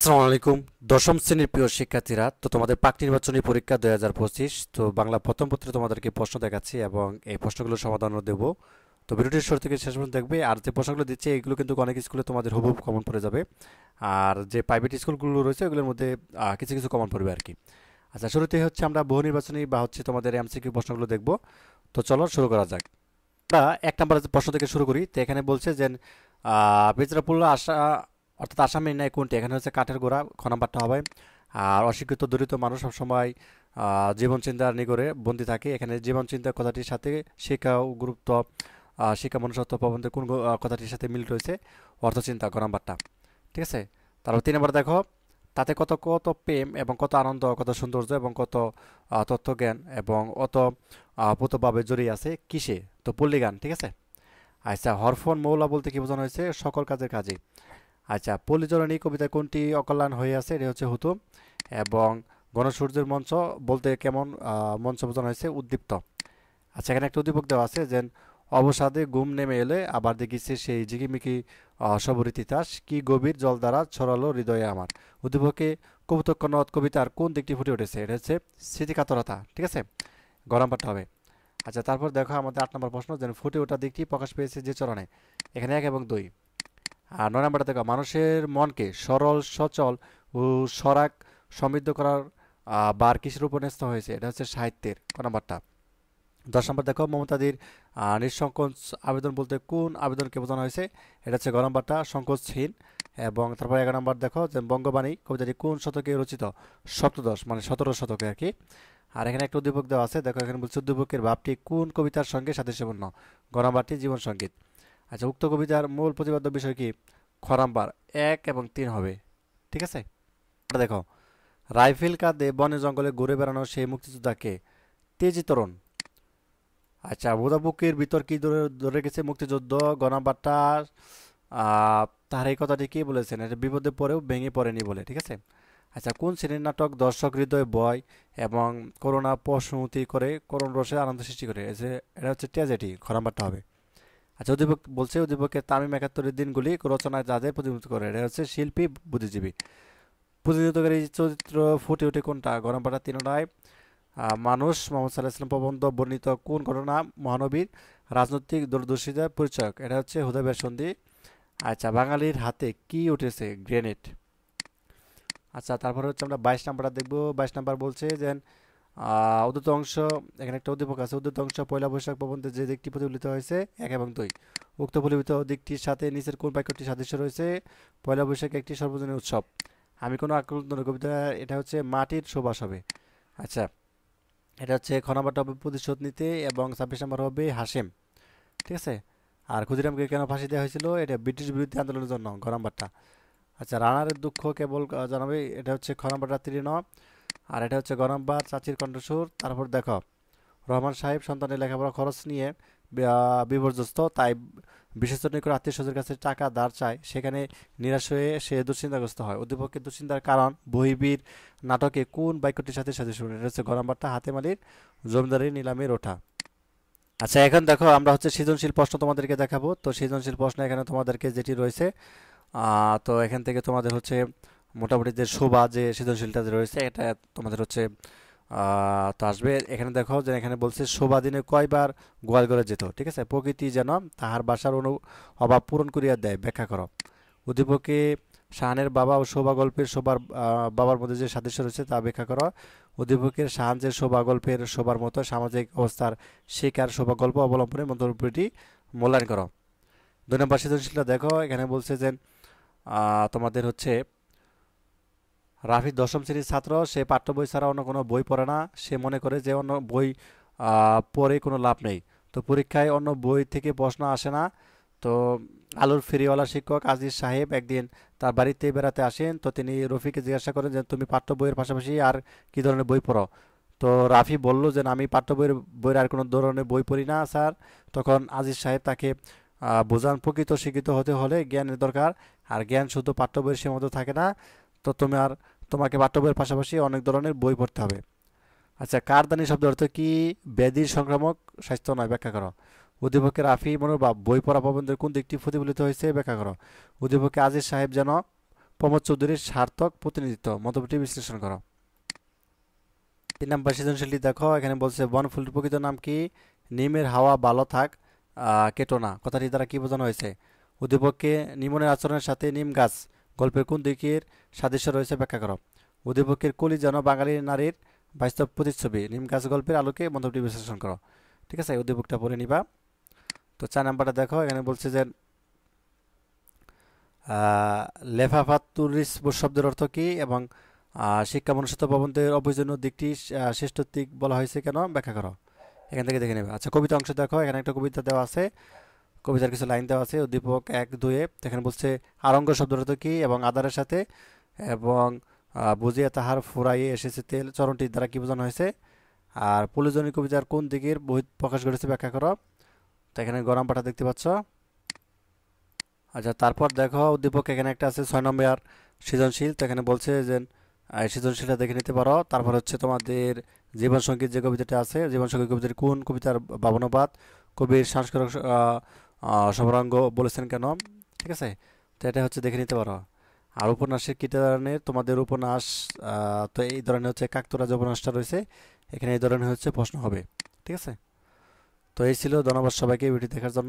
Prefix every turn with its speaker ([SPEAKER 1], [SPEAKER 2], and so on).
[SPEAKER 1] আসসালামু আলাইকুম। দশম শ্রেণীর প্রিয় শিক্ষার্থীরা, তো তোমাদের পাক নির্বাচনী পরীক্ষা 2025, তো বাংলা প্রথম পত্রে তোমাদেরকে প্রশ্ন দেখাচ্ছি এবং এই প্রশ্নগুলোর সমাধানও দেবো। তো ভিডিওটির শুরু থেকে শেষ পর্যন্ত দেখবে। আর যে প্রশ্নগুলো দিচ্ছে এগুলো কিন্তু অনেক স্কুলে তোমাদের হুবহু কমন পড়ে যাবে, আর যে প্রাইভেট স্কুলগুলো রয়েছে ওগুলোর মধ্যে কিছু কিছু কমন পড়বে আর কি। আচ্ছা, শুরুতেই হচ্ছে আমরা বহু নির্বাচনী বা হচ্ছে তোমাদের এমসিকিউ প্রশ্নগুলো দেখবো। তো চলো শুরু করা যাক। আমরা এক নম্বর প্রশ্ন থেকে শুরু করি। তো এখানে বলছে যে বেজরাপুল্লা আশা অর্থাৎ আসামের ন্যায় কোনটি? এখানে হচ্ছে কাঠের গোড়া, খ নাম্বারটা হবে। আর অশিক্ষিত দরিদ্র মানুষ সবসময় জীবন চিন্তার নিগড়ে বন্দী থাকে। এখানে জীবন চিন্তা কথাটির সাথে শিক্ষা ও গুরুত্ব, শিক্ষা মনুষ্যত্ব প্রবন্ধে কোন কথাটির সাথে মিল রয়েছে? অর্থচিন্তা, গ নাম্বারটা। ঠিক আছে। তারপর তিন নাম্বার দেখো, তাতে কত কত প্রেম এবং কত আনন্দ, কত সৌন্দর্য এবং কত তত্ত্বজ্ঞান এবং অত পুতভাবে জড়িয়ে আছে কিসে? তো পল্লী গান। ঠিক আছে। আচ্ছা, হরফন মৌলা বলতে কি বোঝানো হয়েছে? সকল কাজের কাজে। আচ্ছা, পল্লীজননী কবিতায় কোনটি অকল্যাণ হয়ে আছে? এটা হচ্ছে হুতুম। এবং গণসূর্যের মঞ্চ বলতে কেমন মঞ্চ বোঝানো হয়েছে? উদ্দীপ্ত। আচ্ছা, এখানে একটা উদ্দীপক দেওয়া আছে যে অবসাদে ঘুম নেমে এলে আবার দেখিছে সেই ঝিকিমিকি সবরী তিতাস, কি গভীর জল দ্বারা ছড়ালো হৃদয়ে আমার। উদ্দীপকে কৌতুক নদ কবিতার কোন দিকটি ফুটে উঠেছে? এটা হচ্ছে স্মৃতিকাতরতা। ঠিক আছে, গরম পাঠতে হবে। আচ্ছা, তারপর দেখো আমাদের 8 নম্বর প্রশ্ন, যে ফুটে ওঠা দিকটি প্রকাশ পেয়েছে যে চরণে? এখানে 1 এবং 2। আর 9 নম্বরটা দেখো, মানুষের মনকে সরল সচল ও সরাগ সমৃদ্ধ করার বার কিসের উপর ন্যস্ত হয়েছে? এটা হচ্ছে সাহিত্যের, ক নাম্বারটা। 10 নম্বর দেখো, মমতাদির নিঃসংকোচ আবেদন বলতে কোন আবেদনকে বোঝানো হয়েছে? এটা হচ্ছে গ নাম্বারটা, সংকোচহীন। এবং তারপর 11 নম্বর দেখো, যে বঙ্গবাণী কবিতাটি কোন শতকে রচিত? সপ্তদশ, মানে 17 শতকে আর কি। আর এখানে একটা উদ্দীপক দেওয়া আছে, দেখো এখানে বলছে উদ্দীপকের ভাবটি কোন কবিতার সঙ্গে সাদৃশ্যপূর্ণ? গ নাম্বারটি, জীবন সঙ্গীত। আচ্ছা, উক্ত কবিতার মূল প্রতিপাদ্য বিষয় কি? খ নাম্বার 1 এবং 3 হবে। ঠিক আছে। এটা দেখো, রাইফেল কাঁধে বনে জঙ্গলে ঘুরে বেড়ানো সেই মুক্তিযোদ্ধাকে? তেজি তরুণ। আচ্ছা, বুদাবুকের ভিতর কি ধরে ধরে গেছে মুক্তিযুদ্ধ? গ নাম্বারটা, তার এই কথাটি কি বলেছেন? এটা বিপদে পড়েও ভেঙে পড়েনি বলে। ঠিক আছে। আচ্ছা, কোন শ্রেণীর নাটক দর্শক হৃদয় ভয় এবং করুণা প্রশমতি করে, করুণ রসে আনন্দ সৃষ্টি করে? এটা হচ্ছে ট্র্যাজেডি, খ নাম্বারটা হবে। আচ্ছা, উদ্দীপক বলছে উদ্দীপকের তামিম 71-এর দিনগুলি রচনায় যাদের প্রতিনিধিত্ব করে? এটা হচ্ছে শিল্পী, বুদ্ধিজীবী। প্রতিনিধিত্বকারী চরিত্র ফুটে ওঠে কোনটা? গ নাম্বারটা, তিনটায়। মানুষ, মোহাম্মদ সাল্লাহ ইসলাম প্রবন্ধ বর্ণিত কোন ঘটনা? মহানবীর রাজনৈতিক দূরদর্শিতার পরিচয়? এটা হচ্ছে হুদায়বিয়ার সন্ধি। আচ্ছা, বাঙালির হাতে কি উঠেছে? গ্রেনেড। আচ্ছা, তারপরে হচ্ছে আমরা 22 নাম্বারটা দেখবো। 22 নাম্বার বলছে যে উদ্যত অংশ, এখানে একটা উদ্দীপক আছে, উদ্যত অংশ পয়লা বৈশাখ প্রবন্ধে যে দিকটি প্রতিফলিত হয়েছে? 1 এবং 2। উক্ত প্রতিফলিত দিকটির সাথে নিচের কোন বাক্যটি সাদৃশ্য রয়েছে? পয়লা বৈশাখ একটি সর্বজনীন উৎসব, আমি কোনো আক্রমণ কবিতা? এটা হচ্ছে মাটির সুবাস হবে। আচ্ছা, এটা হচ্ছে খ নাম্বারটা হবে প্রতিশোধ নিতে, এবং 26 নম্বর হবে হাসেম। ঠিক আছে। আর ক্ষুদিরামকে কেন ফাঁসি দেওয়া হয়েছিল? এটা ব্রিটিশ বিরুদ্ধে আন্দোলনের জন্য, গ নাম্বারটা। আচ্ছা, রানারের দুঃখ কেবল জানাবে? এটা হচ্ছে খ নাম্বারটা, তৃণ। আর এটা হচ্ছে গ নাম্বার, চাচির কণ্ঠস্বর। তারপর দেখো, রহমান সাহেব সন্তানের লেখাপড়া খরচ নিয়ে বিপর্যস্ত, তাই বিশেষ করে আত্মীয় স্বজনের কাছে টাকা ধার চায়। সেখানে নিরাশ হয়ে সে দুশ্চিন্তাগ্রস্ত হয়। উদ্দীপকের দুশ্চিন্তার কারণ বহিবীর নাটকে কোন বাক্যটির সাথে সাদৃশ্য? এটা হচ্ছে গ নাম্বারটা, হাতেম আলীর জমিদারি নিলামের ওঠা। আচ্ছা, এখন দেখো আমরা হচ্ছে সৃজনশীল প্রশ্ন তোমাদেরকে দেখাবো। তো সৃজনশীল প্রশ্ন এখানে তোমাদেরকে যেটি রয়েছে, তো এখান থেকে তোমাদের হচ্ছে মোটামুটি যে শোভা, যে সৃজনশীলটা যে রয়েছে এটা তোমাদের হচ্ছে তো আসবে। এখানে দেখো যে এখানে বলছে শোভা দিনে কয়বার গোয়াল ঘরে যেত? ঠিক আছে। প্রকৃতি যেন তাহার বাসার অভাব পূরণ করিয়া দেয়, ব্যাখ্যা করো। উদ্দীপকে শাহানের বাবা ও শোভা গল্পের শোভার বাবার মধ্যে যে সাদৃশ্য রয়েছে তা ব্যাখ্যা করো। উদ্দীপকের শাহান যে শোভা গল্পের শোভার মতো সামাজিক অবস্থার শিকার শোভা গল্প অবলম্বনে মন্তব্যটি মূল্যায়ন করো। 2 নম্বর সৃজনশীলটা দেখো, এখানে বলছে যে তোমাদের হচ্ছে রাফি দশম শ্রেণীর ছাত্র, সে পাঠ্য বই ছাড়া অন্য কোনো বই পড়ে না। সে মনে করে যে অন্য বই পড়ে কোনো লাভ নেই। তো পরীক্ষায় অন্য বই থেকে প্রশ্ন আসে না। তো আলুর ফেরিওয়ালা শিক্ষক আজিজ সাহেব একদিন তার বাড়িতে বেড়াতে আসেন। তো তিনি রফিকে জিজ্ঞাসা করেন যে তুমি পাঠ্য বইয়ের পাশাপাশি আর কি ধরনের বই পড়ো? তো রাফি বলল যে আমি পাঠ্য বইয়ের আর কোনো ধরনের বই পড়ি না স্যার। তখন আজিজ সাহেব তাকে বোঝান, প্রকৃত শিক্ষিত হতে হলে জ্ঞানের দরকার, আর জ্ঞান শুধু পাঠ্য বইয়ের সীমাবদ্ধ থাকে না। তো তোমাকে পাঠ্য বইয়ের পাশাপাশি অনেক ধরনের বই পড়তে হবে। আচ্ছা, কারদানি শব্দের অর্থ কি? ব্যাধির সংক্রামক, স্বাস্থ্য নয়, ব্যাখ্যা করো। উদ্দীপকের রাফি মনোভাব বই পড়া প্রবন্ধের কোন দিকটি প্রতিফলিত হয়েছে? ব্যাখ্যা করো। উদ্দীপকে আজিজ সাহেব যেন প্রমোদ চৌধুরীর সার্থক প্রতিনিধিত্ব, মন্তব্যটি বিশ্লেষণ করো। 3 নাম্বার সৃজনশীলটি দেখো, এখানে বলছে বনফুলের প্রকৃত নাম কি? নিমের হাওয়া ভালো থাক, কেটো না, কথাটি দ্বারা কি বোঝানো হয়েছে? উদ্দীপককে নিমনের আচরণের সাথে নিম গাছ গল্পের কোন দিকের সাদৃশ্য রয়েছে ব্যাখ্যা করো। উদ্দীপকের কলি যেন বাঙালি নারীর বাস্তব প্রতিচ্ছবি, নিম গাছ গল্পের আলোকে মন্তব্যটি বিশ্লেষণ করো। ঠিক আছে, উদ্দীপকটা পড়ে নিবা। তো 4 নাম্বারটা দেখো, এখানে বলছে যে লেফাফাতুরিস শব্দের অর্থ কি এবং শিক্ষা মনুষ্যত্ব প্রবন্ধের অপ্রয়োজনীয় দিকটি শ্রেষ্ঠ দিক বলা হয়েছে কেন, ব্যাখ্যা করো। এখান থেকে দেখে নেবে। আচ্ছা, কবিতা অংশ দেখো, এখানে একটা কবিতা দেওয়া আছে, কবিতার কিছু লাইন দেওয়া আছে। উদ্দীপক 1-2-এ এখানে বলছে আরঙ্গ শব্দের অর্থ কি এবং আদারের সাথে এবং বুঝিয়া তাহার ফুরাইয়ে এসেছে তেল চরণটির দ্বারা কি বোঝানো হয়েছে। আর পলিজনী কবিতার কোন দিকের বহিঃ প্রকাশ ঘটেছে ব্যাখ্যা করো। তো এখানে গরম পাঠা দেখতে পাচ্ছ। আচ্ছা, তারপর দেখো উদ্দীপক এখানে একটা আছে 6 নম্বর সৃজনশীল। তো এখানে বলছে যে এই সৃজনশীলটা দেখে নিতে পারো। তারপর হচ্ছে তোমাদের জীবন সঙ্গীত যে কবিতাটা আছে, জীবন সঙ্গীত কবিতার কোন কবিতার ভাবনাবাদ কবির সাংস্কৃতিক সমরাঙ্গ বলেছেন কেন। ঠিক আছে, তো এটা হচ্ছে দেখে নিতে পারো। আর উপন্যাসের কী ধরনের তোমাদের উপন্যাস, তো এই ধরনের হচ্ছে কাকতরা যে উপন্যাসটা রয়েছে এখানে এই ধরনের হচ্ছে প্রশ্ন হবে। ঠিক আছে, তো এই ছিল। ধন্যবাদ সবাইকে ভিডিও দেখার জন্য।